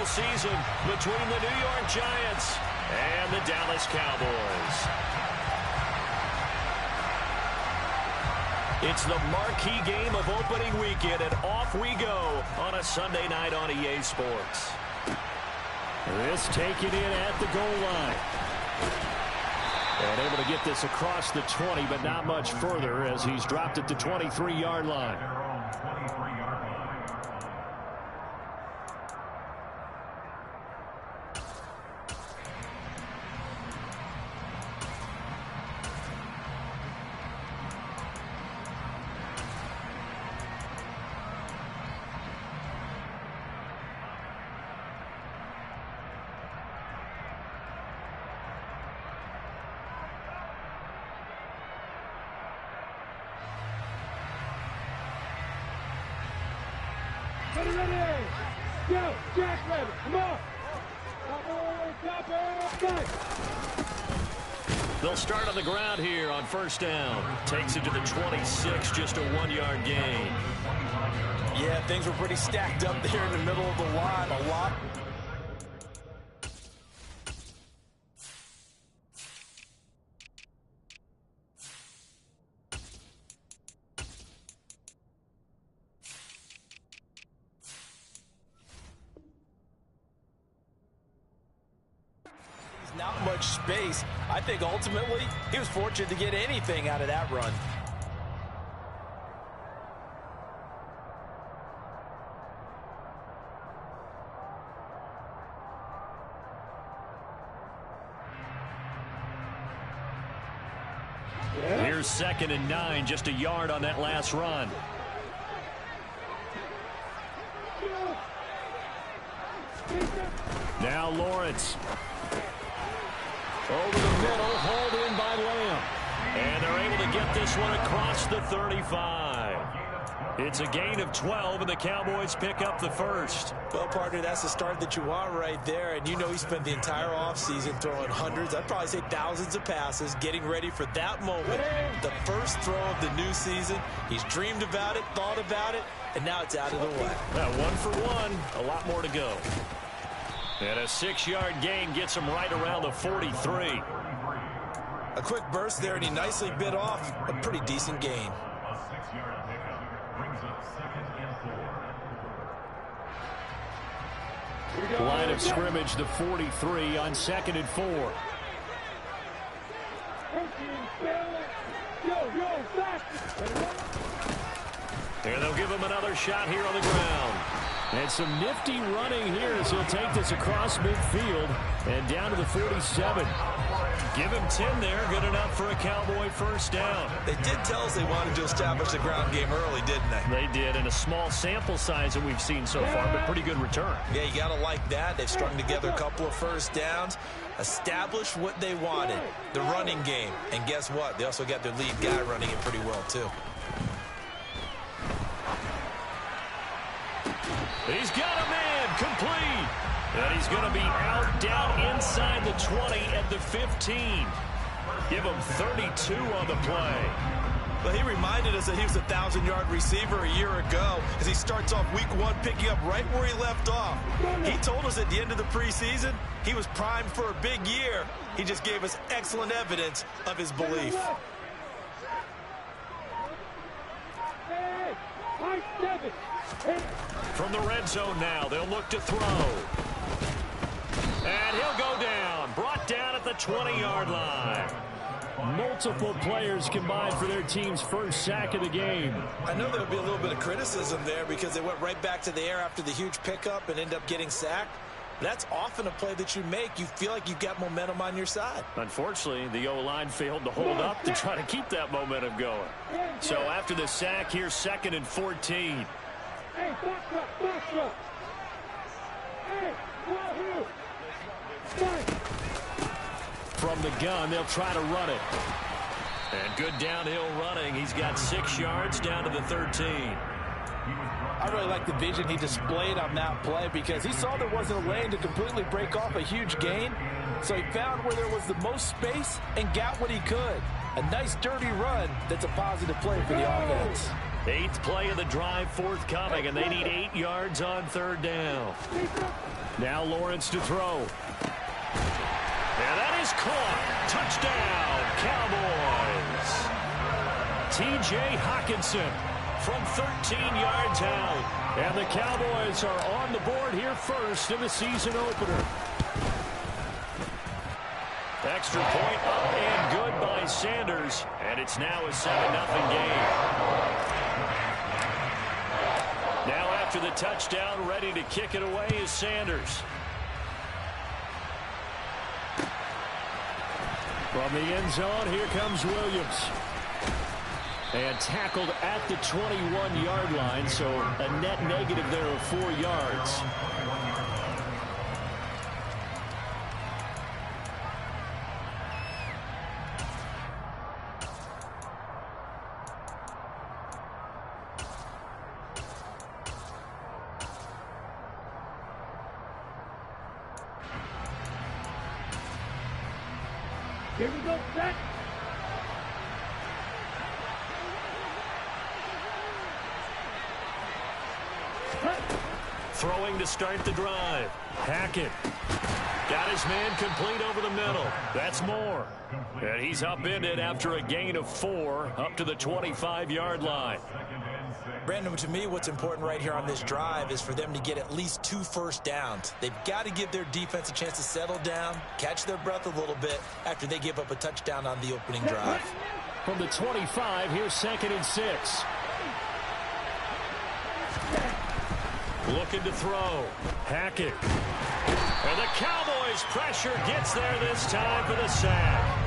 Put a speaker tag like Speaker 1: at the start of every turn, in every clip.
Speaker 1: football season between the New York Giants and the Dallas Cowboys. It's the marquee game of opening weekend, and off we go on a Sunday night on EA Sports.
Speaker 2: This taken in at the goal line. And able to get this across the 20, but not much further as he's dropped at the 23-yard line.
Speaker 3: Ready, go, Jack Rabbit, come on.
Speaker 1: They'll start on the ground here on first down. Takes it to the 26, just a 1-yard gain.
Speaker 4: Yeah, things were pretty stacked up there in the middle of the line. A lot. Not much space. I think ultimately he was fortunate to get anything out of that run.
Speaker 1: Here's 2nd and 9, just a yard on that last run.
Speaker 2: Now Lawrence. Over the middle, hauled in by Lamb.
Speaker 1: And they're able to get this one across the 35. It's a gain of 12, and the Cowboys pick up the first.
Speaker 4: Well, partner, that's the start that you want right there. And you know he spent the entire offseason throwing hundreds, I'd probably say thousands of passes, getting ready for that moment. The first throw of the new season. He's dreamed about it, thought about it, and now it's out of the way.
Speaker 1: Now, 1 for 1, a lot more to go. And a 6-yard gain gets him right around the 43.
Speaker 4: A quick burst there, and he nicely bit off a pretty decent gain.
Speaker 2: Line of scrimmage, the 43 on 2nd and 4.
Speaker 1: And they'll give him another shot here on the ground.
Speaker 2: And some nifty running here as he'll take this across midfield and down to the 47.
Speaker 1: Give him 10 there. Good enough for a Cowboy first down.
Speaker 4: They did tell us they wanted to establish the ground game early, didn't they?
Speaker 1: They did, and a small sample size that we've seen so far, but pretty good return.
Speaker 4: Yeah, you got to like that. They've strung together a couple of first downs, established what they wanted, the running game. And guess what? They also got their lead guy running it pretty well, too.
Speaker 1: He's got a man complete. And he's going to be out down inside the 20 at the 15. Give him 32 on the play.
Speaker 4: Well, he reminded us that he was a 1,000-yard receiver a year ago as he starts off week 1 picking up right where he left off. He told us at the end of the preseason he was primed for a big year. He just gave us excellent evidence of his belief.
Speaker 1: From the red zone now, they'll look to throw. And he'll go down. Brought down at the 20-yard line.
Speaker 2: Multiple players combined for their team's first sack of the game.
Speaker 4: I know there'll be a little bit of criticism there because they went right back to the air after the huge pickup and ended up getting sacked. That's often a play that you make. You feel like you've got momentum on your side.
Speaker 1: Unfortunately, the O-line failed to hold up to try to keep that momentum going. So after the sack, here's 2nd and 14.
Speaker 3: Hey, box up. Hey,
Speaker 2: From the gun, they'll try to run it.
Speaker 1: And good downhill running. He's got 6 yards down to the 13.
Speaker 4: I really like the vision he displayed on that play because he saw there wasn't a lane to completely break off a huge gain. So he found where there was the most space and got what he could. A nice dirty run that's a positive play for the offense.
Speaker 1: 8th play of the drive forthcoming, and they need 8 yards on 3rd down.
Speaker 2: Now Lawrence to throw. And that is caught. Touchdown, Cowboys. T.J. Hockenson from 13 yards out. And the Cowboys are on the board here first in the season opener. Extra point up and good by Sanders. And it's now a 7-0 game. Now after the touchdown, ready to kick it away is Sanders. From the end zone, here comes Williams. And tackled at the 21-yard line, so a net negative there of 4 yards.
Speaker 3: Here we go, set.
Speaker 2: Throwing to start the drive. Hackett. Got his man complete over the middle. That's more. And he's upended after a gain of 4 up to the 25-yard line.
Speaker 4: Brandon, to me, what's important right here on this drive is for them to get at least 2 first downs. They've got to give their defense a chance to settle down, catch their breath a little bit after they give up a touchdown on the opening drive.
Speaker 2: From the 25, here's 2nd and 6. Looking to throw. Hackett. And the Cowboys pressure gets there this time for the sack.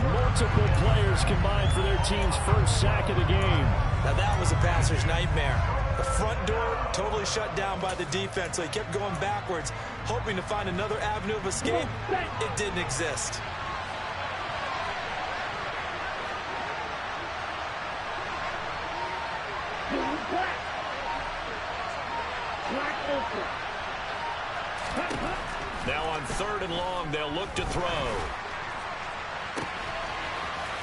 Speaker 2: Multiple players combined for their team's first sack of the game.
Speaker 4: Now that was a passer's nightmare. The front door totally shut down by the defense, so he kept going backwards, hoping to find another avenue of escape. It didn't exist.
Speaker 2: Now on 3rd and long, they'll look to throw.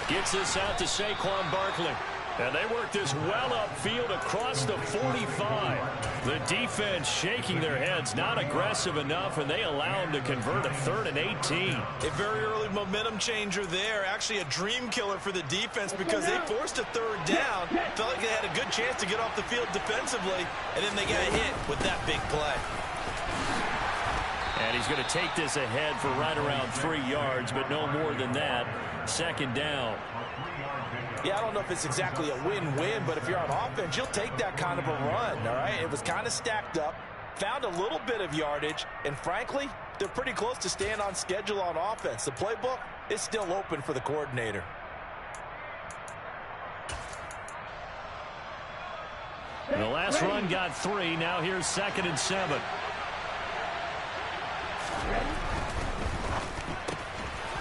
Speaker 2: Gets this out to Saquon Barkley. And they work this well upfield across the 45. The defense shaking their heads, not aggressive enough, and they allow them to convert a 3rd and 18.
Speaker 4: A very early momentum changer there. Actually a dream killer for the defense because they forced a 3rd down. Felt like they had a good chance to get off the field defensively, and then they got hit with that big play.
Speaker 2: And he's going to take this ahead for right around 3 yards, but no more than that. 2nd down.
Speaker 4: Yeah, I don't know if it's exactly a win-win, but if you're on offense, you'll take that kind of a run, all right? It was kind of stacked up, found a little bit of yardage, and frankly, they're pretty close to staying on schedule on offense. The playbook is still open for the coordinator.
Speaker 2: The last run got 3. Now here's 2nd and 7.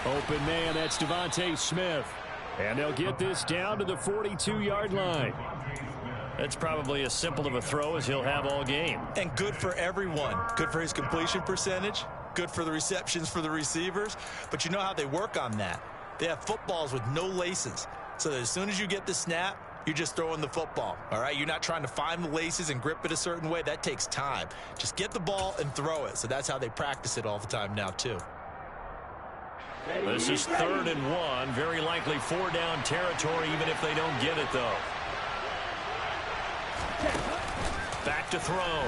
Speaker 2: Open man, that's Devontae Smith. And they'll get this down to the 42-yard line. That's probably as simple of a throw as he'll have all game.
Speaker 4: And good for everyone. Good for his completion percentage. Good for the receptions for the receivers. But you know how they work on that. They have footballs with no laces. So that as soon as you get the snap, you're just throwing the football. All right? You're not trying to find the laces and grip it a certain way. That takes time. Just get the ball and throw it. So that's how they practice it all the time now, too.
Speaker 2: This is 3rd and 1. Very likely 4-down territory, even if they don't get it, though. Back to throw.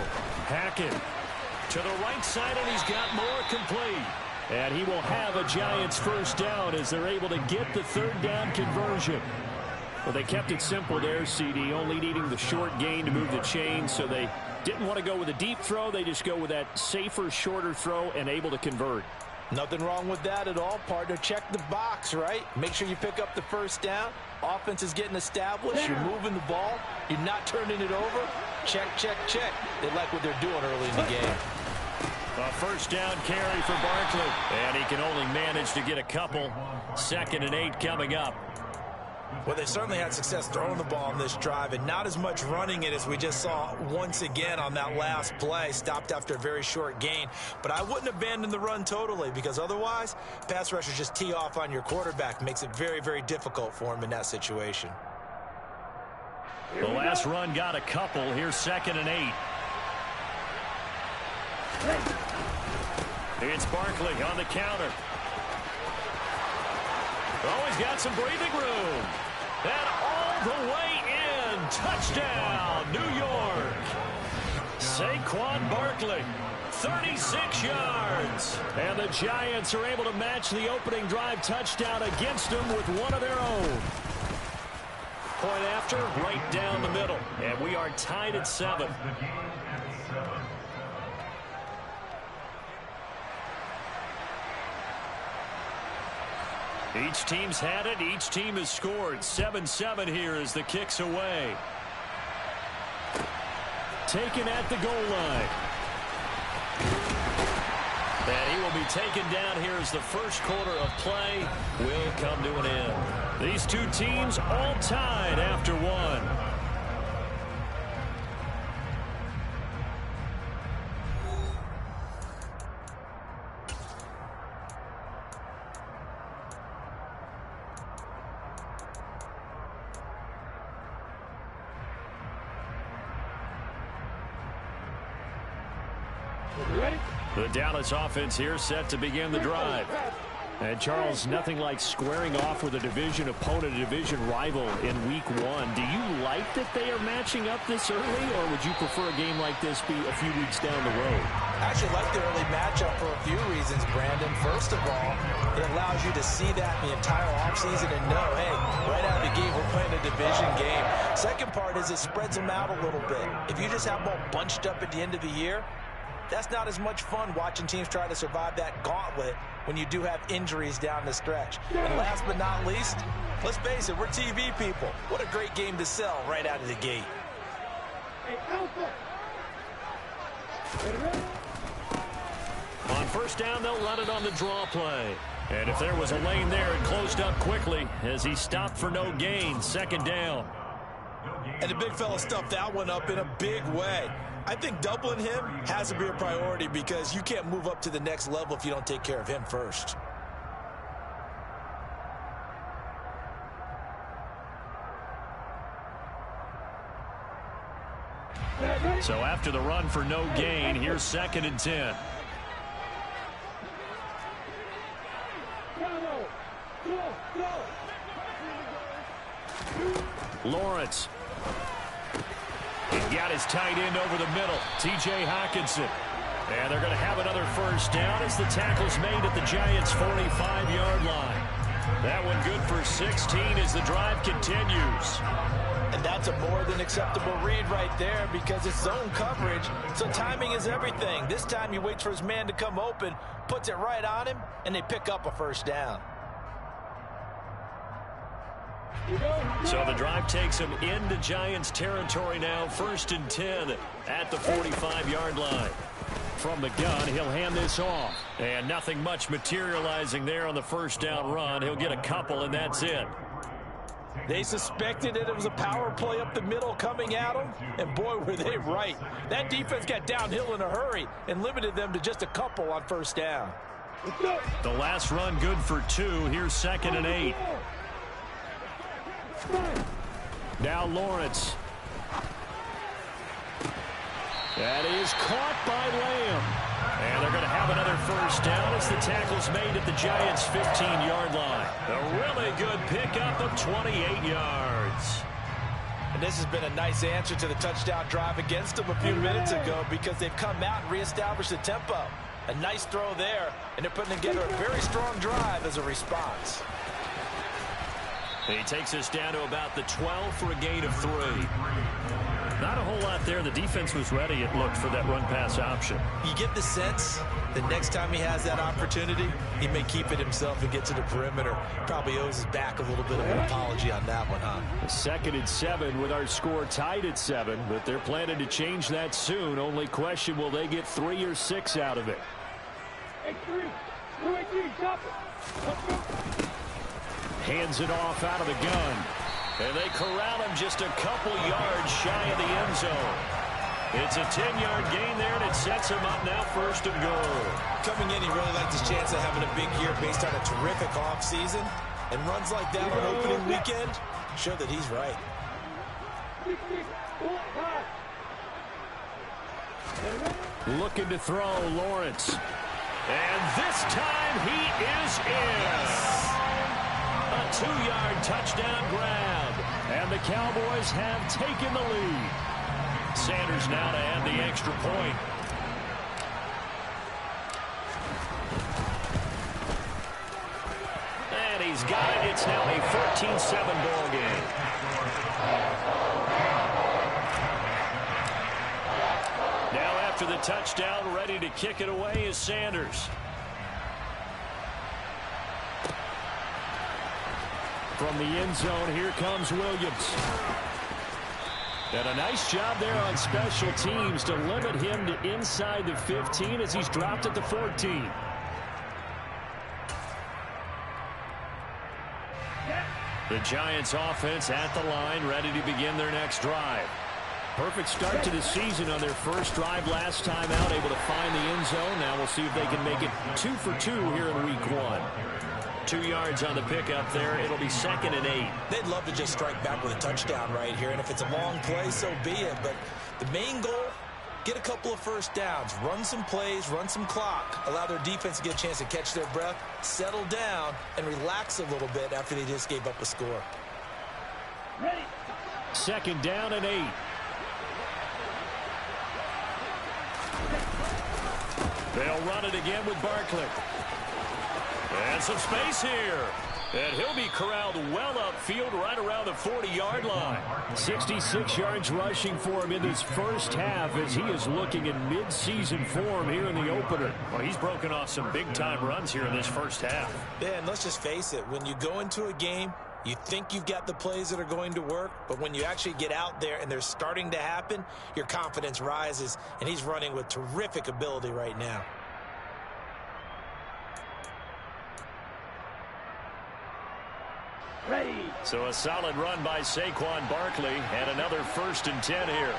Speaker 2: Hackett to the right side, and he's got more complete. And he will have a Giants first down as they're able to get the 3rd down conversion. Well, they kept it simple there, CD, only needing the short gain to move the chains, so they didn't want to go with a deep throw. They just go with that safer, shorter throw and able to convert.
Speaker 4: Nothing wrong with that at all, partner. Check the box, right? Make sure you pick up the first down. Offense is getting established. You're moving the ball. You're not turning it over. Check, check, check. They like what they're doing early in the game.
Speaker 2: A first down carry for Barkley. And he can only manage to get a couple. 2nd and 8 coming up.
Speaker 4: Well, they certainly had success throwing the ball on this drive and not as much running it as we just saw once again on that last play. Stopped after a very short gain. But I wouldn't abandon the run totally because otherwise, pass rushers just tee off on your quarterback. Makes it very, very difficult for him in that situation.
Speaker 2: The last run got a couple. Here's 2nd and 8. It's Barkley on the counter. Oh, he's got some breathing room. And all the way in. Touchdown, New York. Saquon Barkley, 36 yards. And the Giants are able to match the opening drive touchdown against them with one of their own. Point after, right down the middle. And we are tied at 7. Each team's had it. Each team has scored. 7-7 here as the kick's away. Taken at the goal line. And he will be taken down here as the first quarter of play will come to an end. These two teams all tied after one. The Dallas offense here set to begin the drive. And Charles, nothing like squaring off with a division opponent, a division rival in week 1. Do you like that they are matching up this early, or would you prefer a game like this be a few weeks down the road?
Speaker 4: I actually like the early matchup for a few reasons, Brandon. First of all, it allows you to see that the entire offseason and know, hey, right out of the gate, we're playing a division game. Second part is it spreads them out a little bit. If you just have them all bunched up at the end of the year, that's not as much fun watching teams try to survive that gauntlet when you do have injuries down the stretch. And last but not least, let's face it, we're TV people. What a great game to sell right out of the gate.
Speaker 2: On first down, they'll run it on the draw play. And if there was a lane there, it closed up quickly as he stopped for no gain. Second down.
Speaker 4: And the big fella stuffed that one up in a big way. I think doubling him has to be a priority because you can't move up to the next level if you don't take care of him first.
Speaker 2: So after the run for no gain, here's 2nd and 10. Lawrence. He got his tight end over the middle, T.J. Hockenson. And they're going to have another first down as the tackle's made at the Giants' 45-yard line. That one good for 16 as the drive continues.
Speaker 4: And that's a more than acceptable read right there because it's zone coverage, so timing is everything. This time he waits for his man to come open, puts it right on him, and they pick up a first down.
Speaker 2: So the drive takes him into Giants territory now. 1st and 10 at the 45-yard line. From the gun, he'll hand this off. And nothing much materializing there on the first down run. He'll get a couple, and that's it.
Speaker 4: They suspected it was a power play up the middle coming at them, and boy, were they right. That defense got downhill in a hurry and limited them to just a couple on first down.
Speaker 2: The last run good for 2. Here's 2nd and 8. Now Lawrence. That is caught by Lamb. And they're going to have another first down as the tackle's made at the Giants' 15-yard line. A really good pickup of 28 yards.
Speaker 4: And this has been a nice answer to the touchdown drive against them a few minutes ago because they've come out and reestablished the tempo. A nice throw there, and they're putting together a very strong drive as a response.
Speaker 2: He takes us down to about the 12 for a gain of 3. Not a whole lot there. The defense was ready, it looked, for that run-pass option. You
Speaker 4: get the sense that next time he has that opportunity, he may keep it himself and get to the perimeter. Probably owes his back a little bit of an apology on that one, huh?
Speaker 2: 2nd and 7 with our score tied at 7, but they're planning to change that soon. Only question, will they get 3 or 6 out of it? Hands it off out of the gun. And they corral him just a couple yards shy of the end zone. It's a 10-yard gain there, and it sets him up now 1st and goal.
Speaker 4: Coming in, he really liked his chance of having a big year based on a terrific offseason. And runs like that on opening weekend show that he's right.
Speaker 2: Looking to throw, Lawrence.
Speaker 1: And this time he is in. A 2-yard touchdown grab.
Speaker 2: And the Cowboys have taken the lead.
Speaker 1: Sanders now to add the extra point. And he's got it. It's now a 14-7 ball game. Now after the touchdown, ready to kick it away is Sanders.
Speaker 2: From the end zone, here comes Williams. And a nice job there on special teams to limit him to inside the 15 as he's dropped at the 14.
Speaker 1: The Giants offense at the line, ready to begin their next drive.
Speaker 2: Perfect start to the season on their first drive last time out, able to find the end zone. Now we'll see if they can make it 2 for 2 here in week 1.
Speaker 1: 2 yards on the pickup there. It'll be 2nd and 8.
Speaker 4: They'd love to just strike back with a touchdown right here, and if it's a long play, so be it. But the main goal, get a couple of first downs, run some plays, run some clock, allow their defense to get a chance to catch their breath, settle down, and relax a little bit after they just gave up a score.
Speaker 2: 2nd down and 8.
Speaker 1: They'll run it again with Barkley. And some space here. And he'll be corralled well upfield right around the 40-yard line.
Speaker 2: 66 yards rushing for him in this first half as he is looking in mid-season form here in the opener.
Speaker 1: Well, he's broken off some big-time runs here in this first half.
Speaker 4: Yeah, and let's just face it. When you go into a game, you think you've got the plays that are going to work, but when you actually get out there and they're starting to happen, your confidence rises, and he's running with terrific ability right now.
Speaker 1: So a solid run by Saquon Barkley and another 1st and 10 here.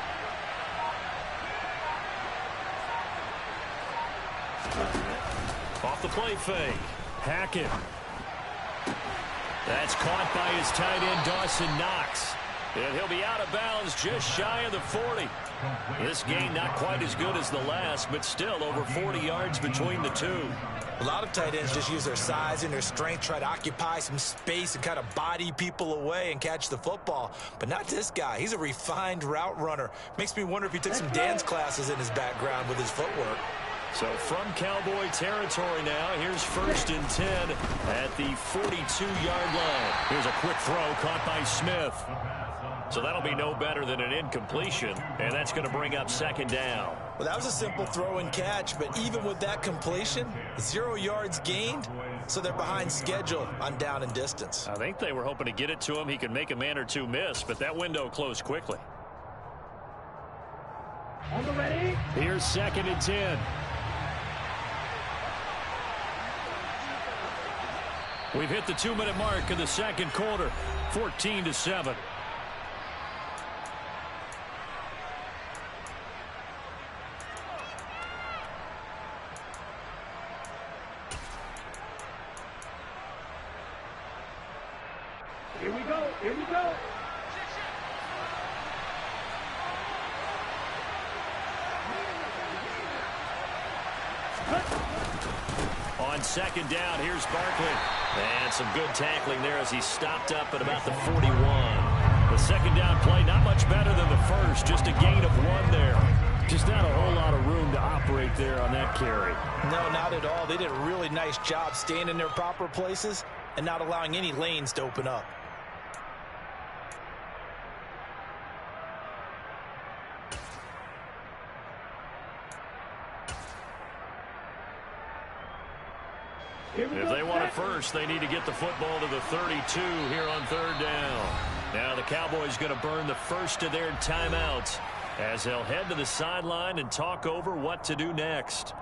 Speaker 1: Off the play fake. Hackett. That's caught by his tight end Dawson Knox. And he'll be out of bounds just shy of the 40. This gain not quite as good as the last, but still over 40 yards between the two.
Speaker 4: A lot of tight ends just use their size and their strength, try to occupy some space and kind of body people away and catch the football. But not this guy. He's a refined route runner. Makes me wonder if he took some dance classes in his background with his footwork.
Speaker 1: So from Cowboy territory now, here's 1st and 10 at the 42-yard line. Here's a quick throw caught by Smith. So that'll be no better than an incompletion, and that's going to bring up 2nd down.
Speaker 4: Well, that was a simple throw and catch, but even with that completion, 0 yards gained, so they're behind schedule on down and distance.
Speaker 1: I think they were hoping to get it to him. He could make a man or two miss, but that window closed quickly.
Speaker 3: Ready?
Speaker 2: Here's 2nd and 10.
Speaker 1: We've hit the 2-minute mark in the second quarter, 14-7.
Speaker 3: Here we go. Here we go.
Speaker 1: On 2nd down, here's Barkley. And some good tackling there as he stopped up at about the 41. The 2nd down play, not much better than the first, just a gain of 1 there.
Speaker 2: Just not a whole lot of room to operate there on that carry.
Speaker 4: No, not at all. They did a really nice job staying in their proper places and not allowing any lanes to open up.
Speaker 1: If they want it first, they need to get the football to the 32 here on 3rd down. Now the Cowboys going to burn the first of their timeouts as they'll head to the sideline and talk over what to do next.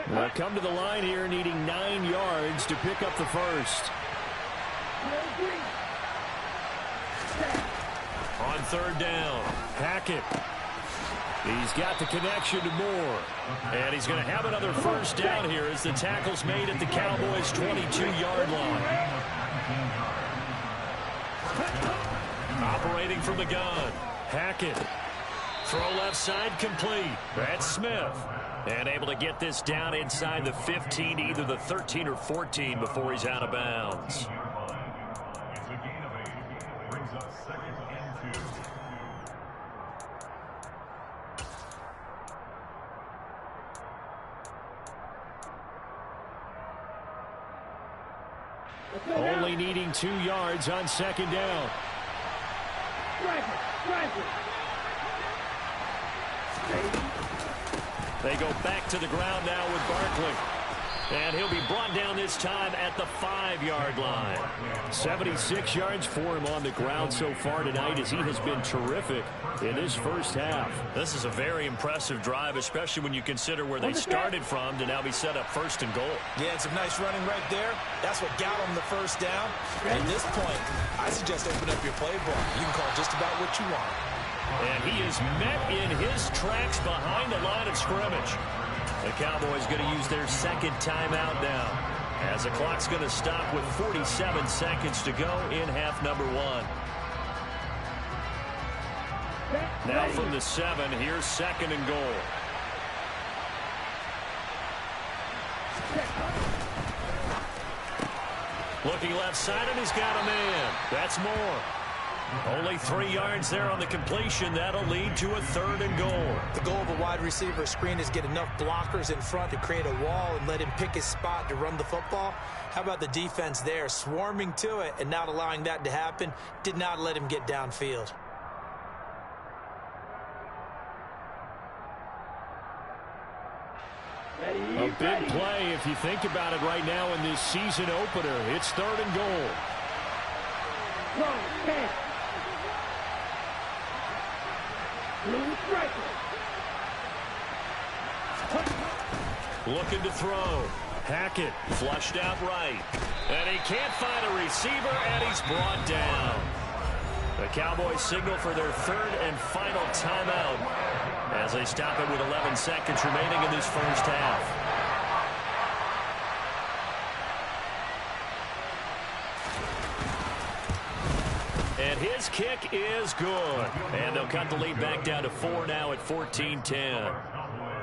Speaker 2: They'll come to the line here needing 9 yards to pick up the first.
Speaker 1: On 3rd down, Hackett.
Speaker 2: He's got the connection to Moore. And he's going to have another first down here as the tackle's made at the Cowboys' 22-yard line. Operating from the gun. Hackett. Throw left side complete. That's Smith. And able to get this down inside the 15, either the 13 or 14 before he's out of bounds. Only needing 2 yards on second down. They go back to the ground now with Barkley. And he'll be brought down this time at the 5-yard line. 76 yards for him on the ground so far tonight as he has been terrific in his first half. This is a very impressive drive, especially when you consider where they started from to now be set up first and goal.
Speaker 4: Yeah, some nice running right there. That's what got him the first down. At this point, I suggest open up your playbook. You can call just about what you want.
Speaker 2: And he is met in his tracks behind the line of scrimmage. The Cowboys going to use their second timeout now, as the clock's going to stop with 47 seconds to go in half number 1. Now from the 7, here's second and goal. Looking left side, and he's got a man. That's Moore. Only 3 yards there on the completion. That'll lead to a 3rd and goal.
Speaker 4: The goal of a wide receiver screen is get enough blockers in front to create a wall and let him pick his spot to run the football. How about the defense there, swarming to it and not allowing that to happen? Did not let him get downfield.
Speaker 2: A big play if you think about it right now in this season opener. It's 3rd and goal. Looking to throw. Hackett flushed out right. And he can't find a receiver, and he's brought down. The Cowboys signal for their 3rd and final timeout as they stop it with 11 seconds remaining in this first half. And his kick is good. And they'll cut the lead back down to 4 now at 14-10.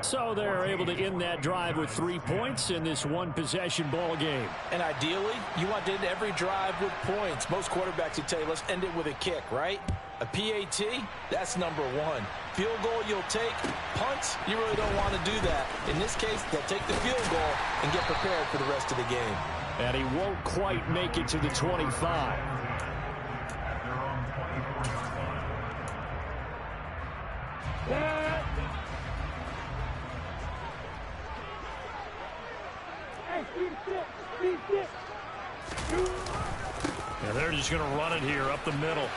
Speaker 2: So they're able to end that drive with 3 points in this one-possession ball game.
Speaker 4: And ideally, you want to end every drive with points. Most quarterbacks would tell you, let's end it with a kick, right? A PAT, that's number 1. Field goal you'll take. Punts, you really don't want to do that. In this case, they'll take the field goal and get prepared for the rest of the game.
Speaker 2: And he won't quite make it to the 25. And they're just going to run it here up the middle.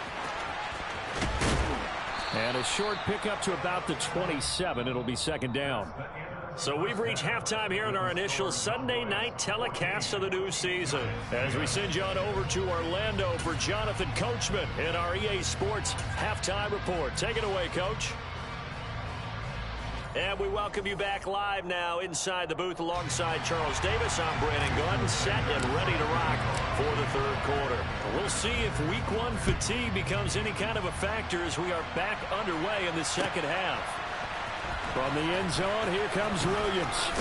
Speaker 2: And a short pickup to about the 27. It'll be second down. So we've reached halftime here in our initial Sunday night telecast of the new season. As we send you on over to Orlando for Jonathan Coachman in our EA Sports Halftime Report. Take it away, Coach. And we welcome you back live now inside the booth alongside Charles Davis. I'm Brandon Gordon, set and ready to rock for the 3rd quarter. We'll see if Week 1 fatigue becomes any kind of a factor as we are back underway in the second half. From the end zone, here comes Williams.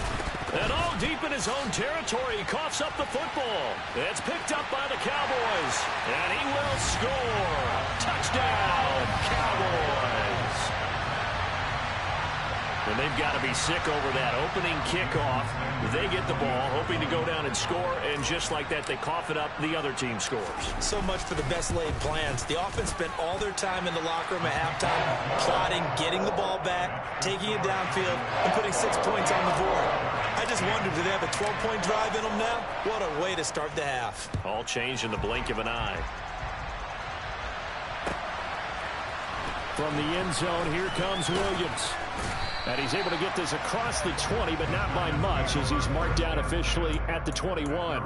Speaker 2: And all deep in his own territory, he coughs up the football. It's picked up by the Cowboys. And he will score. Touchdown, Cowboys. And they've got to be sick over that opening kickoff. They get the ball, hoping to go down and score, and just like that, they cough it up. The other team scores.
Speaker 4: So much for the best laid plans. The offense spent all their time in the locker room at halftime, plotting, getting the ball back, taking it downfield, and putting 6 points on the board. I just wondered, do they have a 12-point drive in them now? What a way to start the half.
Speaker 2: All changed in the blink of an eye. From the end zone, here comes Williams. And he's able to get this across the 20, but not by much, as he's marked down officially at the 21.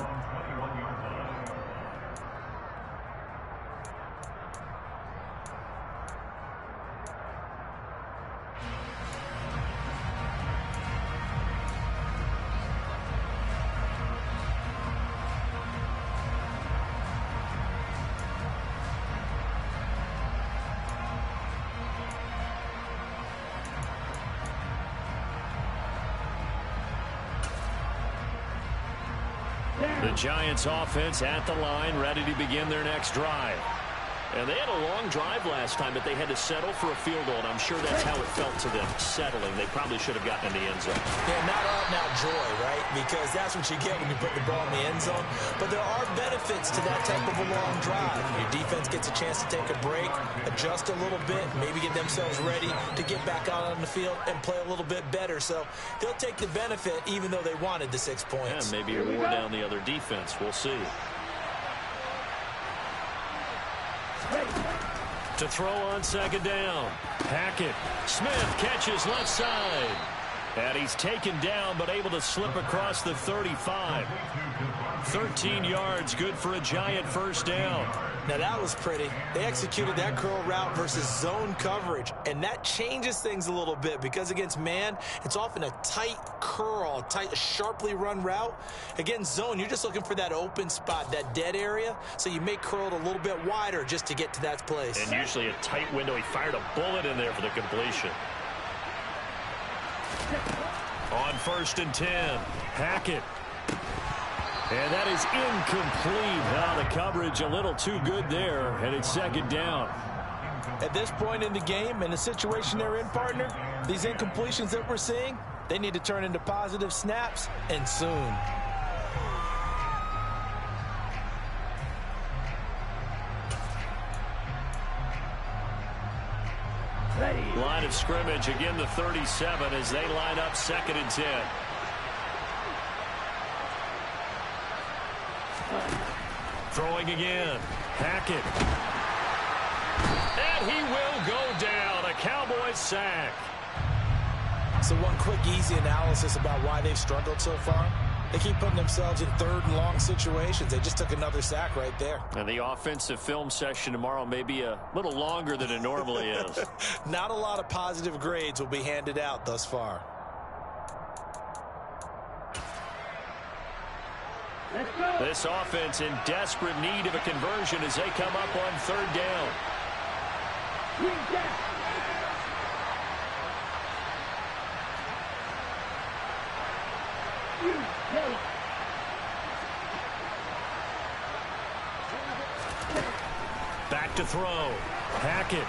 Speaker 1: The Giants offense at the line, ready to begin their next drive. And they had a long drive last time, but they had to settle for a field goal, and I'm sure that's how it felt to them, settling. They probably should have gotten in the end zone.
Speaker 4: Yeah, not out-and-out joy, right? Because that's what you get when you put the ball in the end zone. But there are benefits to that type of a long drive. Your defense gets a chance to take a break, adjust a little bit, maybe get themselves ready to get back out on the field and play a little bit better. So they'll take the benefit even though they wanted the 6 points.
Speaker 1: Yeah, maybe you're wore down the other defense. We'll see. To throw on second down. Hackett. Smith catches left side. And he's taken down, but able to slip across the 35. 13 yards, good for a Giant first down.
Speaker 4: Now that was pretty. They executed that curl route versus zone coverage, and that changes things a little bit because against man, it's often a tight curl, tight, sharply run route. Against zone, you're just looking for that open spot, that dead area, so you may curl it a little bit wider just to get to that place.
Speaker 1: And usually a tight window. He fired a bullet in there for the completion. On 1st and 10, Hackett. And that is incomplete. Now the coverage a little too good there, and it's second down.
Speaker 4: At this point in the game, in the situation they're in, partner, these incompletions that we're seeing, they need to turn into positive snaps, and soon.
Speaker 1: Line of scrimmage, again the 37 as they line up 2nd and 10. Throwing again. Hackett. And he will go down. A Cowboys sack.
Speaker 4: So one quick, easy analysis about why they've struggled so far. They keep putting themselves in 3rd and long situations. They just took another sack right there.
Speaker 1: And the offensive film session tomorrow may be a little longer than it normally is.
Speaker 4: Not a lot of positive grades will be handed out thus far.
Speaker 1: This offense in desperate need of a conversion as they come up on 3rd down. Back to throw. Hackett.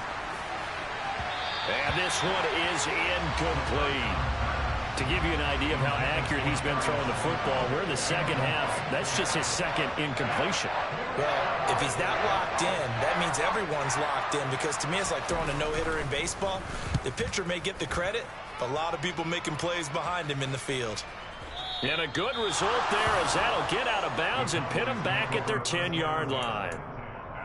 Speaker 1: And this one is incomplete. To give you an idea of how accurate he's been throwing the football, we're in the second half. That's just his 2nd incompletion.
Speaker 4: Well, if he's that locked in, that means everyone's locked in, because to me it's like throwing a no-hitter in baseball. The pitcher may get the credit, but a lot of people making plays behind him in the field.
Speaker 1: And a good result there as that'll get out of bounds and pin them back at their 10-yard line.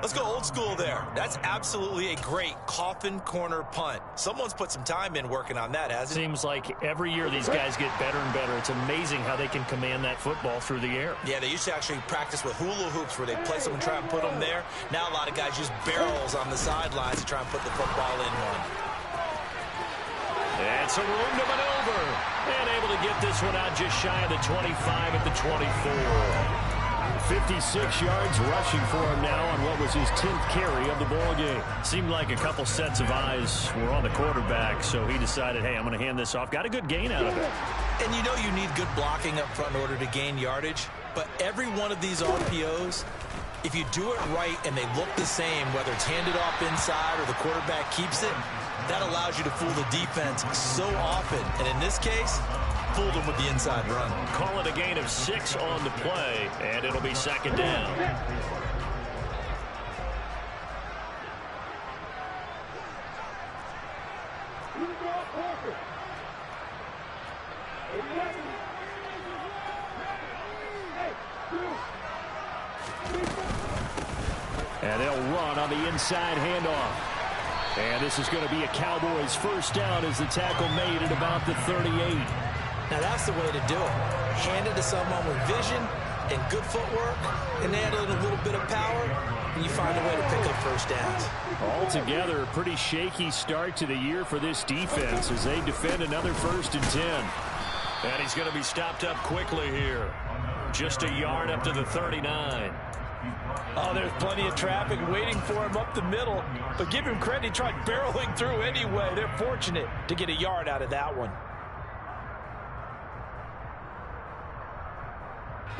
Speaker 4: Let's go old school there. That's absolutely a great coffin corner punt. Someone's put some time in working on that, hasn't it?
Speaker 1: Seems like every year these guys get better and better. It's amazing how they can command that football through the air.
Speaker 4: Yeah, they used to actually practice with hula hoops where they place them and try and put them there. Now a lot of guys use barrels on the sidelines to try and put the football in one.
Speaker 1: And some room to maneuver. And able to get this one out just shy of the 25 at the 24. 56 yards rushing for him now on what was his 10th carry of the ball game. Seemed like a couple sets of eyes were on the quarterback, so he decided, hey, I'm going to hand this off. Got a good gain out of it.
Speaker 4: And you know you need good blocking up front in order to gain yardage, but every one of these RPOs, if you do it right and they look the same, whether it's handed off inside or the quarterback keeps it, that allows you to fool the defense so often. And in this case, fooled them with the inside run.
Speaker 1: Call it a gain of 6 on the play, and it'll be 2nd down. And they'll run on the inside handoff. And this is going to be a Cowboys first down as the tackle made at about the 38.
Speaker 4: Now that's the way to do it. Hand it to someone with vision and good footwork, and add in a little bit of power, and you find a way to pick up first downs.
Speaker 1: Altogether, a pretty shaky start to the year for this defense as they defend another 1st and 10. And he's going to be stopped up quickly here. Just a yard up to the 39.
Speaker 4: Oh, there's plenty of traffic waiting for him up the middle. But give him credit, he tried barreling through anyway. They're fortunate to get a yard out of that one.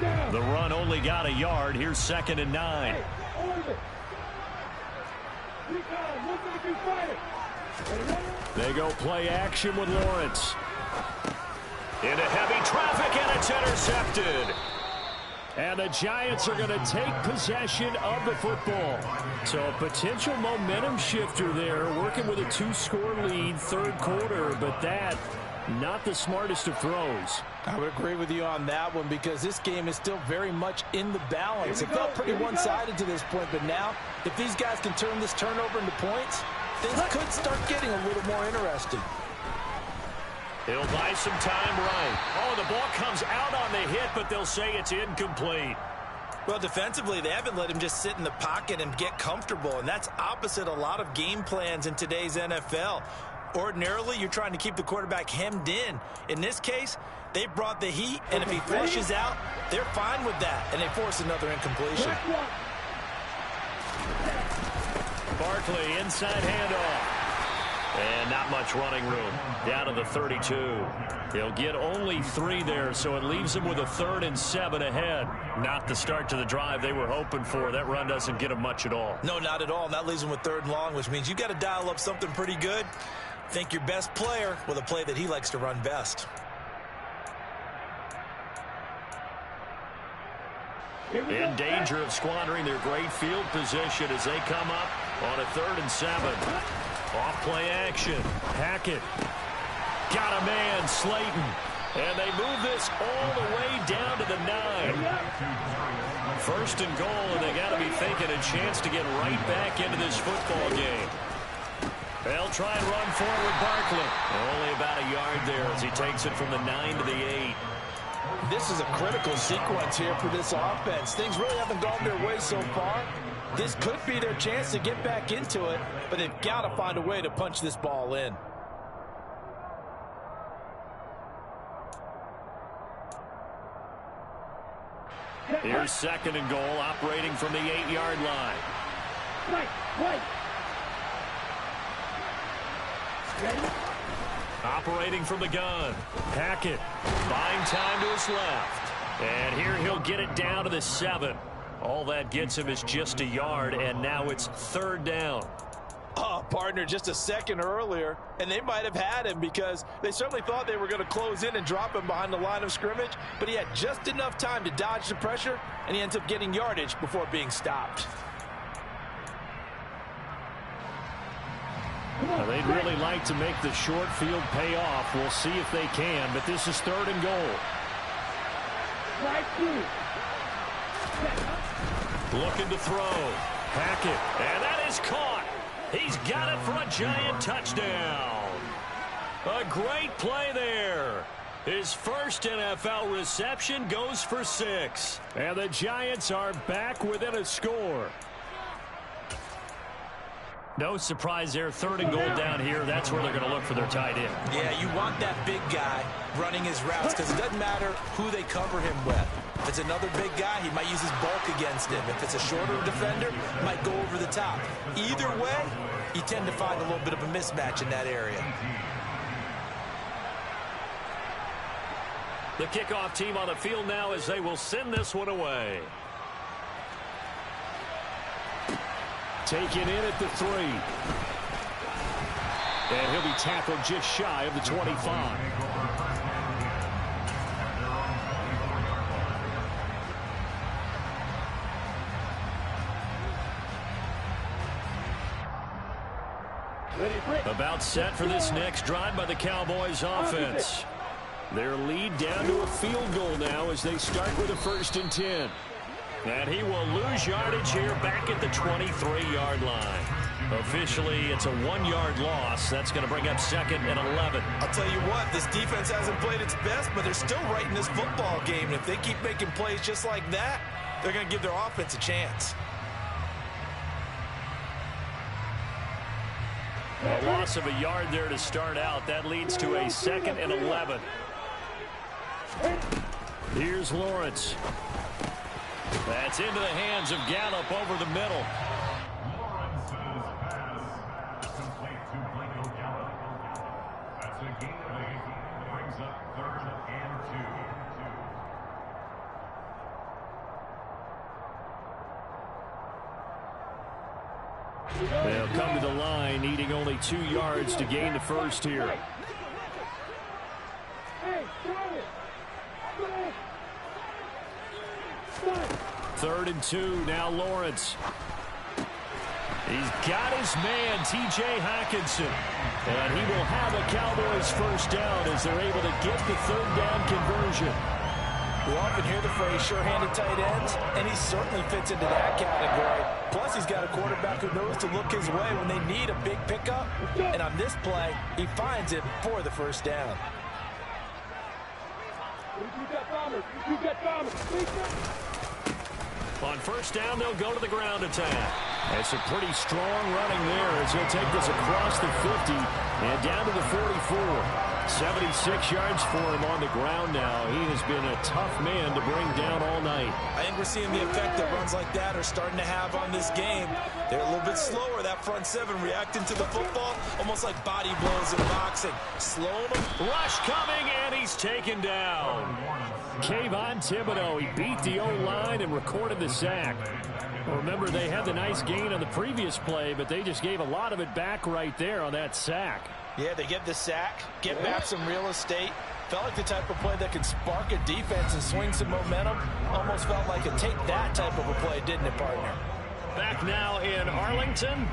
Speaker 1: The run only got a yard. Here's 2nd and 9. They go play action with Lawrence. Into heavy traffic, and it's intercepted. And the Giants are going to take possession of the football. So a potential momentum shifter there, working with a 2-score lead, 3rd quarter, but that, not the smartest of throws.
Speaker 4: I would agree with you on that one because this game is still very much in the balance. It felt pretty one-sided to this point, but now if these guys can turn this turnover into points, things could start getting a little more interesting.
Speaker 1: He'll buy some time right. Oh, the ball comes out on the hit, but they'll say it's incomplete.
Speaker 5: Well, defensively, they haven't let him just sit in the pocket and get comfortable, and that's opposite a lot of game plans in today's NFL. Ordinarily, you're trying to keep the quarterback hemmed in. In this case, they brought the heat, and if he flushes out, they're fine with that, and they force another incompletion.
Speaker 1: Barkley, inside handoff. And not much running room. Down to the 32. They'll get only 3 there, so it leaves them with a 3rd and 7 ahead. Not the start to the drive they were hoping for. That run doesn't get them much at all.
Speaker 5: No, not at all. And that leaves them with 3rd and long, which means you got to dial up something pretty good. Think your best player with a play that he likes to run best.
Speaker 1: In danger of squandering their great field position as they come up on a 3rd and 7. Off play action. Hackett. Got a man, Slayton. And they move this all the way down to the 9. 1st and goal, and they got to be thinking a chance to get right back into this football game. They'll try and run forward Barkley. Only about a yard there as he takes it from the 9 to the 8.
Speaker 4: This is a critical sequence here for this offense. Things really haven't gone their way so far. This could be their chance to get back into it, but they've got to find a way to punch this ball in.
Speaker 1: Here's 2nd and goal, operating from the 8-yard line. Operating from the gun. Hackett buying time to his left. And here he'll get it down to the 7. All that gets him is just a yard, and now it's 3rd down.
Speaker 4: Oh, partner, just a second earlier, and they might have had him because they certainly thought they were going to close in and drop him behind the line of scrimmage, but he had just enough time to dodge the pressure, and he ends up getting yardage before being stopped.
Speaker 2: Now, they'd really like to make the short field pay off. We'll see if they can, but this is 3rd and goal.
Speaker 1: Looking to throw. Hackett, and that is caught. He's got it for a giant touchdown. A great play there. His first NFL reception goes for 6.
Speaker 2: And the Giants are back within a score.
Speaker 1: No surprise there. 3rd and goal down here. That's where they're going to look for their tight end.
Speaker 5: Yeah, you want that big guy running his routes because it doesn't matter who they cover him with. If it's another big guy, he might use his bulk against him. If it's a shorter defender, he might go over the top. Either way, you tend to find a little bit of a mismatch in that area.
Speaker 1: The kickoff team on the field now as they will send this one away.
Speaker 2: Taken in at the 3. And he'll be tackled just shy of the 25.
Speaker 1: About set for this next drive by the Cowboys offense. Their lead down to a field goal now as they start with a 1st and 10. And he will lose yardage here back at the 23-yard line. Officially, it's a 1-yard loss. That's going to bring up 2nd and 11.
Speaker 5: I'll tell you what, this defense hasn't played its best, but they're still right in this football game. And if they keep making plays just like that, they're going to give their offense a chance.
Speaker 1: A loss of a yard there to start out. That leads to a 2nd and 11.
Speaker 2: Here's Lawrence.
Speaker 1: That's into the hands of Gallup over the middle.
Speaker 2: needing only 2 yards to gain the first here. Third and 2, now Lawrence. He's got his man, T.J. Hockenson. And he will have a Cowboys first down as they're able to get the third down conversion.
Speaker 4: We often hear the phrase sure-handed tight ends, and he certainly fits into that category. Plus, he's got a quarterback who knows to look his way when they need a big pickup. And on this play, he finds it for the first down.
Speaker 2: On first down, they'll go to the ground attack. It's a pretty strong running there as he'll take this across the 50 and down to the 44. 76 yards for him on the ground now. He has been a tough man to bring down all night.
Speaker 5: I think we're seeing the effect that runs like that are starting to have on this game. They're a little bit slower, that front seven, reacting to the football, almost like body blows in boxing. Slowing them.
Speaker 2: Rush coming, and he's taken down. Kayvon Thibodeau, he beat the O-line and recorded the sack. Well, remember, they had the nice gain on the previous play, but they just gave a lot of it back right there on that sack.
Speaker 4: Yeah, they get the sack, get back some real estate. Felt like the type of play that could spark a defense and swing some momentum. Almost felt like a take-that type of a play, didn't it, partner?
Speaker 2: Back now in Arlington.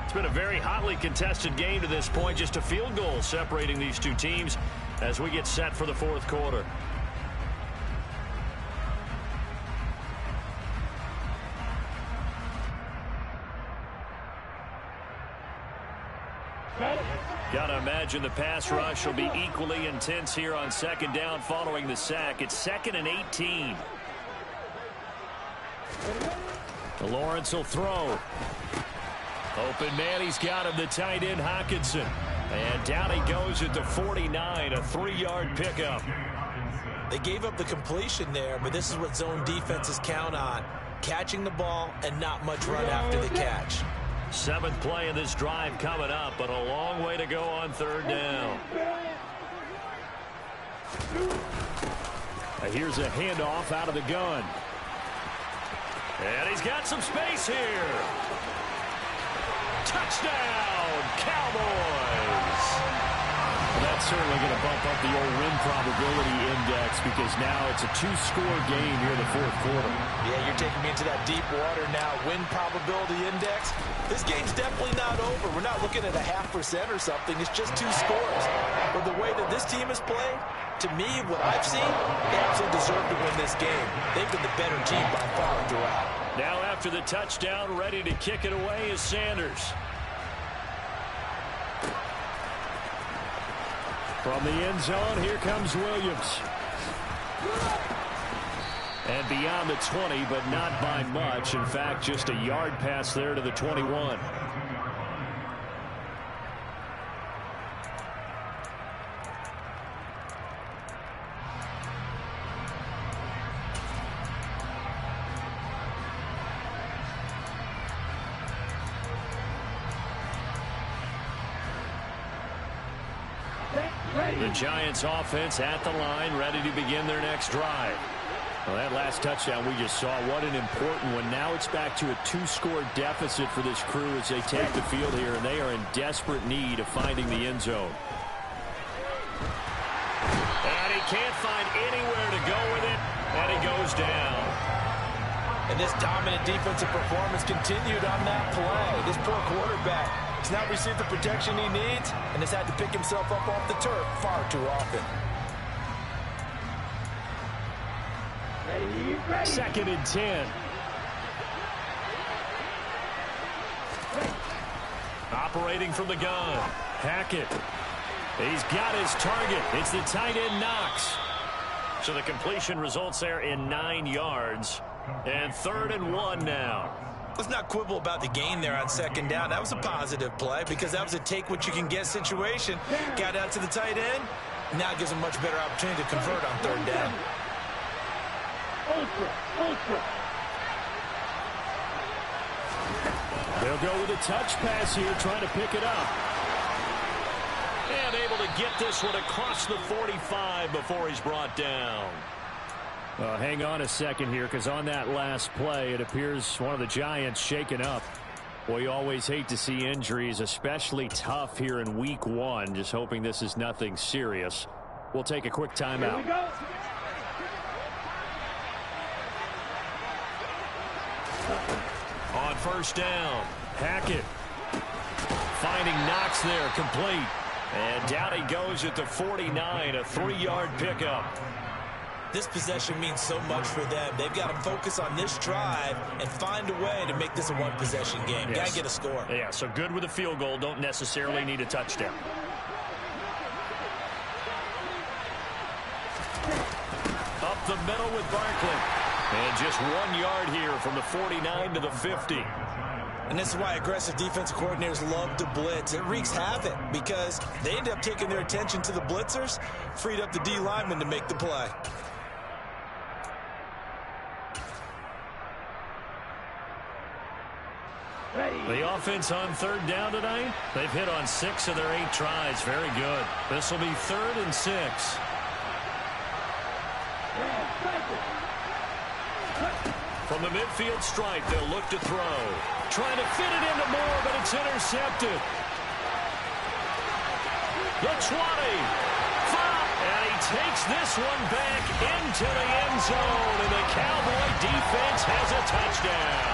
Speaker 2: It's been a very hotly contested game to this point. Just a field goal separating these two teams as we get set for the fourth quarter. Got to imagine the pass rush will be equally intense here on second down following the sack. It's 2nd and 18. Lawrence will throw. Open man, he's got him, the tight end Hockenson. And down he goes at the 49, a 3-yard pickup.
Speaker 5: They gave up the completion there, but this is what zone defenses count on. Catching the ball and not much run after the catch.
Speaker 2: 7th play of this drive coming up, but a long way to go on third down. Here's a handoff out of the gun. And he's got some space here. Touchdown, Cowboys! That's certainly going to bump up the old win probability index because now it's a 2-score game here in the fourth quarter.
Speaker 4: Yeah, you're taking me into that deep water now. Win probability index. This game's definitely not over. We're not looking at a 0.5% or something. It's just 2 scores. But the way that this team has played, to me, what I've seen, they absolutely deserve to win this game. They've been the better team by far throughout.
Speaker 2: Now after the touchdown, ready to kick it away is Sanders. From the end zone, here comes Williams. And beyond the 20, but not by much. In fact, just a yard pass there to the 21. The Giants offense at the line, ready to begin their next drive. Well, that last touchdown we just saw, what an important one. Now it's back to a 2-score deficit for this crew as they take the field here, and they are in desperate need of finding the end zone. And he can't find anywhere to go with it, and he goes down.
Speaker 4: And this dominant defensive performance continued on that play. This poor quarterback has not received the protection he needs and has had to pick himself up off the turf far too often.
Speaker 2: 2nd and 10. Operating from the gun. Hackett. He's got his target. It's the tight end Knox. So the completion results there in 9 yards. And 3rd and 1 now.
Speaker 5: Let's not quibble about the gain there on second down. That was a positive play because that was a take-what-you-can-get situation. Got out to the tight end. Now it gives him much better opportunity to convert on third down.
Speaker 2: They'll go with a touch pass here, trying to pick it up. And able to get this one across the 45 before he's brought down. Hang on a second here, because on that last play, it appears one of the Giants shaken up. Well, you always hate to see injuries, especially tough here in week 1. Just hoping this is nothing serious. We'll take a quick timeout.
Speaker 1: On first down, Hackett finding Knox there, complete. And down he goes at the 49, a 3-yard pickup.
Speaker 5: This possession means so much for them. They've got to focus on this drive and find a way to make this a one-possession game.
Speaker 1: Yes.
Speaker 5: Got to get a score.
Speaker 1: Yeah, so good with a field goal. Don't necessarily need a touchdown. Up the middle with Barkley. And just 1 yard here from the 49 to the 50.
Speaker 5: And this is why aggressive defensive coordinators love to blitz. It wreaks havoc because they end up taking their attention to the blitzers, freed up the D lineman to make the play.
Speaker 1: The offense on third down tonight, they've hit on 6 of their 8 tries. Very good. This will be 3rd and 6. From the midfield stripe, they'll look to throw. Trying to fit it into Moore, but it's intercepted. The 20. And he takes this one back into the end zone, and the Cowboy defense has a touchdown.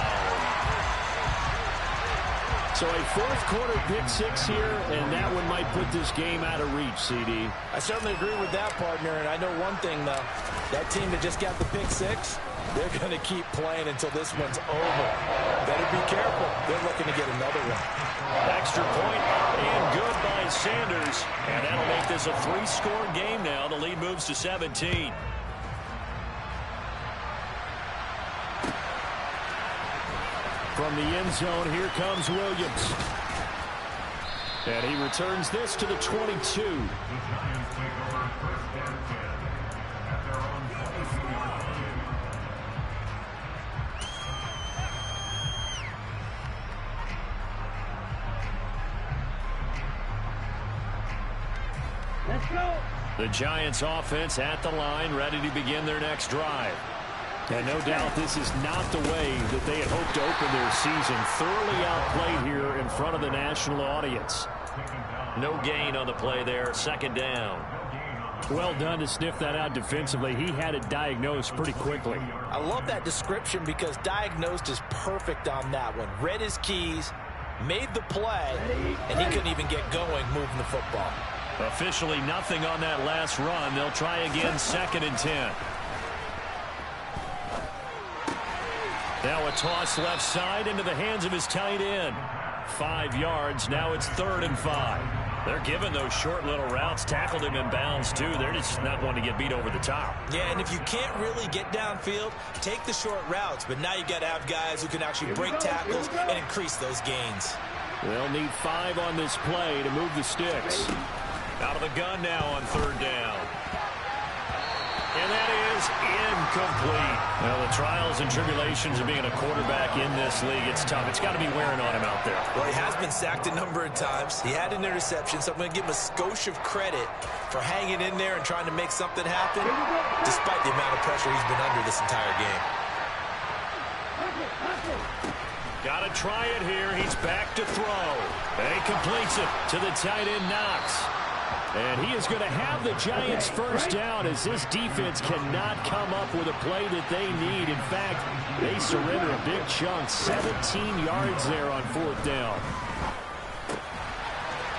Speaker 2: So a fourth-quarter pick-6 here, and that one might put this game out of reach, CD.
Speaker 4: I certainly agree with that, partner, and I know one thing, though. That team that just got the pick-6, they're going to keep playing until this one's over. Better be careful. They're looking to get another one.
Speaker 1: Extra point up and good by Sanders. And that'll make this a 3-score game now. The lead moves to 17.
Speaker 2: From the end zone, here comes Williams. And he returns this to the 22.
Speaker 3: Let's go.
Speaker 1: The Giants offense at the line, ready to begin their next drive.
Speaker 2: And no doubt this is not the way that they had hoped to open their season. Thoroughly outplayed here in front of the national audience.
Speaker 1: No gain on the play there. 2nd down.
Speaker 2: Well done to sniff that out defensively. He had it diagnosed pretty quickly.
Speaker 4: I love that description because diagnosed is perfect on that one. Read his keys, made the play, and he couldn't even get going moving the football.
Speaker 1: Officially nothing on that last run. They'll try again, 2nd and 10. Now a toss left side into the hands of his tight end. 5 yards. Now it's 3rd and 5. They're giving those short little routes. Tackled him in bounds, too. They're just not wanting to get beat over the top.
Speaker 5: Yeah, and if you can't really get downfield, take the short routes. But now you've got to have guys who can actually break tackles and increase those gains.
Speaker 2: They'll need 5 on this play to move the sticks.
Speaker 1: Out of the gun now on 3rd down. And that is incomplete. Well, the trials and tribulations of being a quarterback in this league, it's tough. It's got to be wearing on him out there.
Speaker 5: Well, he has been sacked a number of times. He had an interception, so I'm going to give him a skosh of credit for hanging in there and trying to make something happen, despite the amount of pressure he's been under this entire game.
Speaker 1: Got to try it here. He's back to throw. And he completes it to the tight end, Knox.
Speaker 2: And he is going to have the Giants first down as this defense cannot come up with a play that they need. In fact, they surrender a big chunk, 17 yards there on 4th down.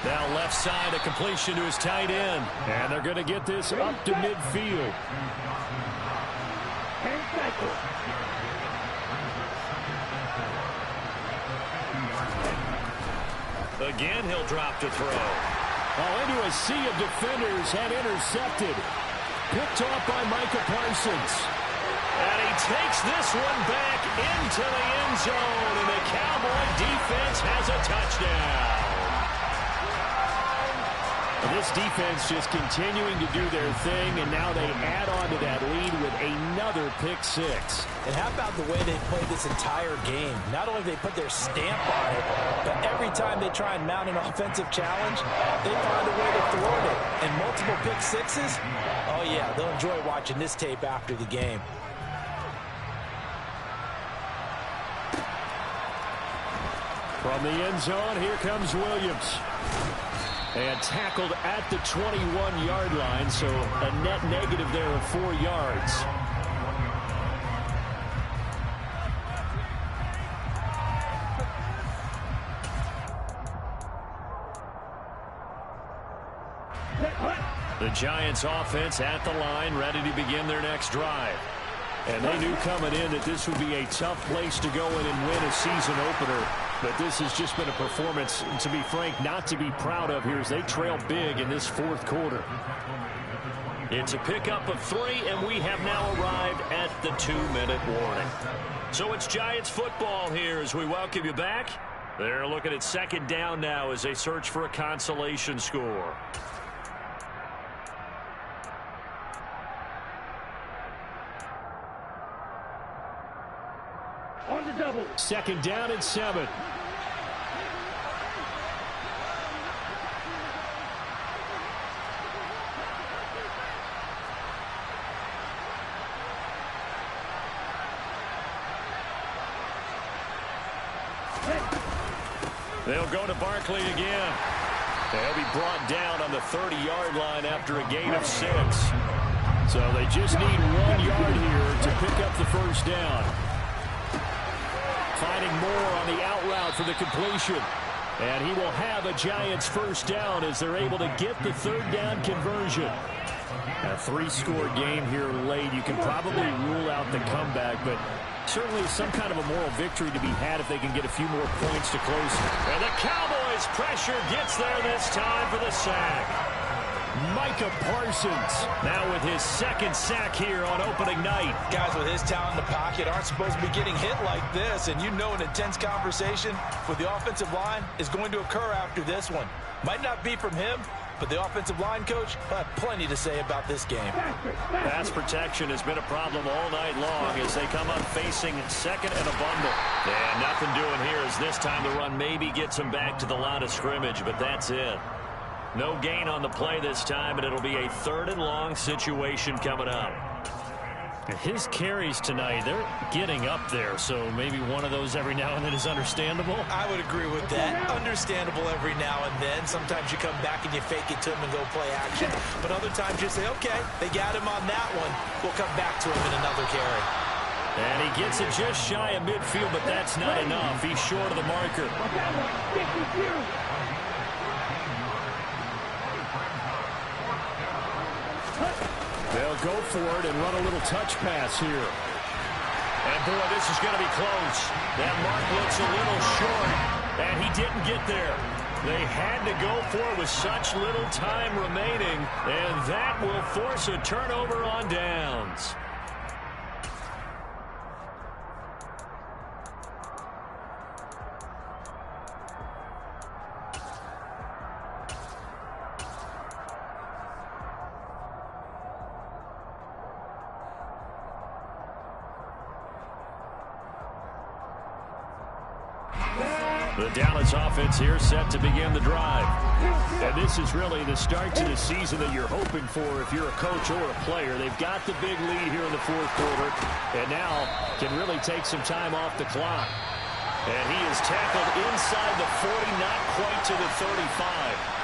Speaker 1: Now left side, a completion to his tight end.
Speaker 2: And they're going to get this up to midfield.
Speaker 1: Again, he'll drop to throw.
Speaker 2: Into a sea of defenders and intercepted. Picked off by Micah Parsons.
Speaker 1: And he takes this one back into the end zone, and the Cowboy defense has a touchdown.
Speaker 2: This defense just continuing to do their thing, and now they add on to that lead with another pick-6.
Speaker 4: And how about the way they played this entire game? Not only they put their stamp on it, but every time they try and mount an offensive challenge, they find a way to thwart it. And multiple pick-6s, oh yeah, they'll enjoy watching this tape after the game.
Speaker 2: From the end zone, here comes Williams. And tackled at the 21-yard line, so a net negative there of 4 yards. The Giants offense at the line, ready to begin their next drive. And they knew coming in that this would be a tough place to go in and win a season opener. But this has just been a performance, to be frank, not to be proud of here as they trail big in this fourth quarter. It's a pickup of 3, and we have now arrived at the 2-minute warning. So it's Giants football here as we welcome you back. They're looking at second down now as they search for a consolation score.
Speaker 3: On the double.
Speaker 2: Second down and 7. They'll go to Barkley again. They'll be brought down on the 30-yard line after a gain of 6. So they just need 1 yard here to pick up the first down. Finding more on the out route for the completion. And he will have a Giants first down as they're able to get the third down conversion. A 3-score game here late. You can probably rule out the comeback, but certainly some kind of a moral victory to be had if they can get a few more points to close.
Speaker 1: And the Cowboys pressure gets there this time for the sack.
Speaker 2: Micah Parsons now with his second sack here on opening night.
Speaker 4: Guys with his talent in the pocket aren't supposed to be getting hit like this, and you know an intense conversation with the offensive line is going to occur after this one. Might not be from him, but the offensive line coach will have plenty to say about this game.
Speaker 1: Pass protection has been a problem all night long as they come up facing second and a bundle. And nothing doing here as this time the run maybe gets them back to the line of scrimmage, but that's it. No gain on the play this time, and it'll be a 3rd and long situation coming up.
Speaker 2: And his carries tonight, they're getting up there, so maybe one of those every now and then is understandable.
Speaker 4: I would agree with that. Understandable every now and then. Sometimes you come back and you fake it to him and go play action. But other times you say, okay, they got him on that one. We'll come back to him in another carry.
Speaker 2: And he gets it just shy of midfield, but that's not enough. He's short of the marker. They'll go for it and run a little touch pass here.
Speaker 1: And, boy, this is going to be close. That mark looks a little short, and he didn't get there. They had to go for it with such little time remaining, and that will force a turnover on downs. The Dallas offense here set to begin the drive.
Speaker 2: And this is really the start to the season that you're hoping for if you're a coach or a player. They've got the big lead here in the fourth quarter and now can really take some time off the clock.
Speaker 1: And he is tackled inside the 40, not quite to the 35.